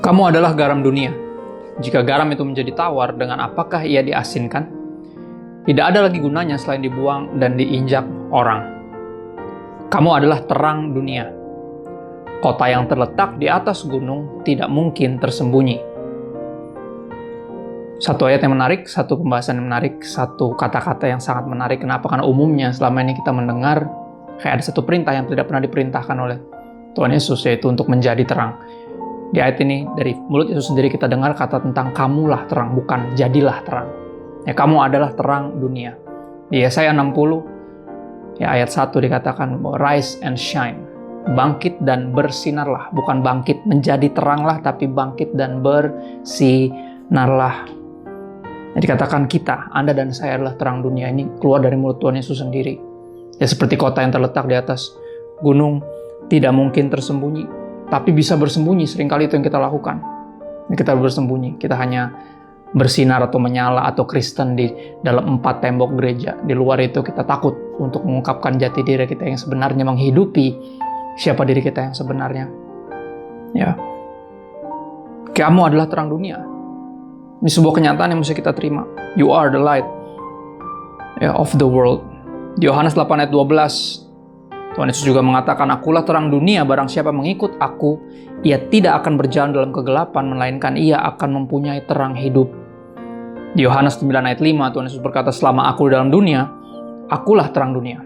Kamu adalah garam dunia. Jika garam itu menjadi tawar, dengan apakah ia diasinkan? Tidak ada lagi gunanya selain dibuang dan diinjak orang. Kamu adalah terang dunia. Kota yang terletak di atas gunung tidak mungkin tersembunyi. Satu ayat yang menarik, satu pembahasan yang menarik, satu kata-kata yang sangat menarik. Kenapa? Karena umumnya selama ini kita mendengar kayak ada satu perintah yang tidak pernah diperintahkan oleh Tuhan Yesus, yaitu untuk menjadi terang. Di ayat ini, dari mulut Yesus sendiri kita dengar kata tentang kamulah terang, bukan jadilah terang. Ya, kamu adalah terang dunia. Di Yesaya 60, ya, ayat 1 dikatakan, rise and shine. Bangkit dan bersinarlah. Bukan bangkit menjadi teranglah, tapi bangkit dan bersinarlah. Ya, dikatakan kita, Anda dan saya adalah terang dunia. Ini keluar dari mulut Tuhan Yesus sendiri. Ya, seperti kota yang terletak di atas gunung, tidak mungkin tersembunyi. Tapi bisa bersembunyi, seringkali itu yang kita lakukan. Kita bersembunyi, kita hanya bersinar atau menyala atau Kristen di dalam 4 tembok gereja. Di luar itu kita takut untuk mengungkapkan jati diri kita yang sebenarnya, menghidupi siapa diri kita yang sebenarnya. Ya, kamu adalah terang dunia. Ini sebuah kenyataan yang mesti kita terima. You are the light, ya, of the world. Di Yohanes 8 ayat 12, Tuhan Yesus juga mengatakan, akulah terang dunia, barang siapa mengikut aku, ia tidak akan berjalan dalam kegelapan, melainkan ia akan mempunyai terang hidup. Di Yohanes 9 ayat 5, Tuhan Yesus berkata, selama aku di dalam dunia, akulah terang dunia.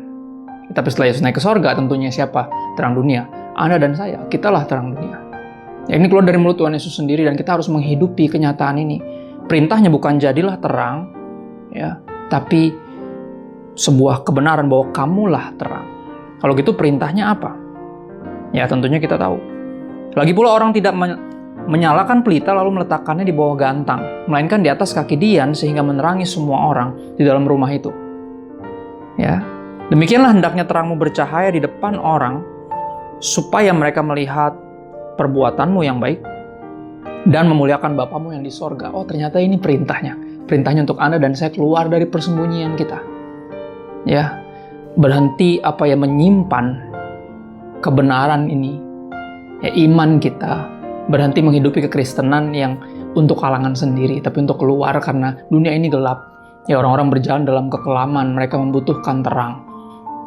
Tapi setelah Yesus naik ke sorga, tentunya siapa terang dunia? Anda dan saya, kitalah terang dunia. Ya, ini keluar dari mulut Tuhan Yesus sendiri, dan kita harus menghidupi kenyataan ini. Perintahnya bukan jadilah terang, ya, tapi sebuah kebenaran bahwa kamulah terang. Kalau gitu perintahnya apa? Ya, tentunya kita tahu. Lagi pula orang tidak menyalakan pelita lalu meletakkannya di bawah gantang, melainkan di atas kaki dian sehingga menerangi semua orang di dalam rumah itu. Ya, demikianlah hendaknya terangmu bercahaya di depan orang, supaya mereka melihat perbuatanmu yang baik dan memuliakan Bapamu yang di sorga. Oh, ternyata ini perintahnya. Perintahnya untuk Anda dan saya keluar dari persembunyian kita. Ya, berhenti menyimpan kebenaran ini, ya, iman kita, berhenti menghidupi kekristenan yang untuk kalangan sendiri, tapi untuk keluar karena dunia ini gelap. Ya, orang-orang berjalan dalam kekelaman, mereka membutuhkan terang.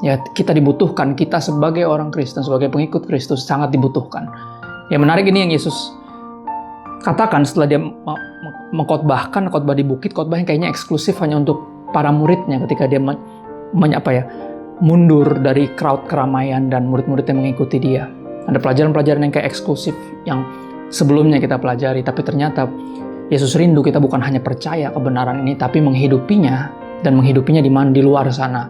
Ya, kita dibutuhkan, kita sebagai orang Kristen, sebagai pengikut Kristus sangat dibutuhkan. Ya, menarik ini yang Yesus katakan setelah dia mengkhotbahkan khotbah di bukit, khotbah yang kayaknya eksklusif hanya untuk para muridnya ketika dia mundur dari crowd keramaian dan murid-murid yang mengikuti dia. Ada pelajaran-pelajaran yang kayak eksklusif yang sebelumnya kita pelajari, tapi ternyata Yesus rindu kita bukan hanya percaya kebenaran ini, tapi menghidupinya, dan menghidupinya di mana? Di luar sana.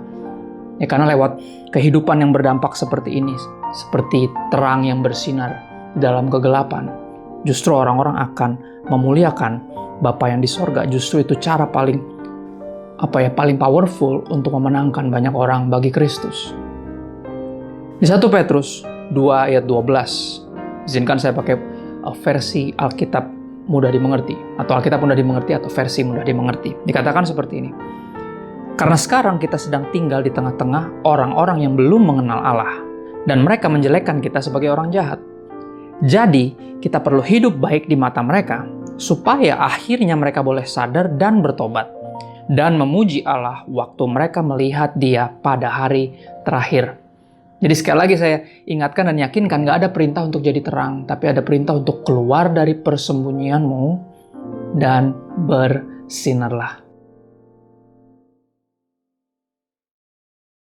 Ya, karena lewat kehidupan yang berdampak seperti ini, seperti terang yang bersinar dalam kegelapan, justru orang-orang akan memuliakan Bapa yang di sorga. Justru itu cara paling powerful untuk memenangkan banyak orang bagi Kristus. Di 1 Petrus 2 ayat 12, izinkan saya pakai versi Alkitab mudah dimengerti, atau Alkitab mudah dimengerti, atau versi mudah dimengerti. Dikatakan seperti ini, karena sekarang kita sedang tinggal di tengah-tengah orang-orang yang belum mengenal Allah, dan mereka menjelekkan kita sebagai orang jahat. Jadi, kita perlu hidup baik di mata mereka, supaya akhirnya mereka boleh sadar dan bertobat, dan memuji Allah waktu mereka melihat Dia pada hari terakhir. Jadi sekali lagi saya ingatkan dan yakinkan, gak ada perintah untuk jadi terang, tapi ada perintah untuk keluar dari persembunyianmu dan bersinarlah.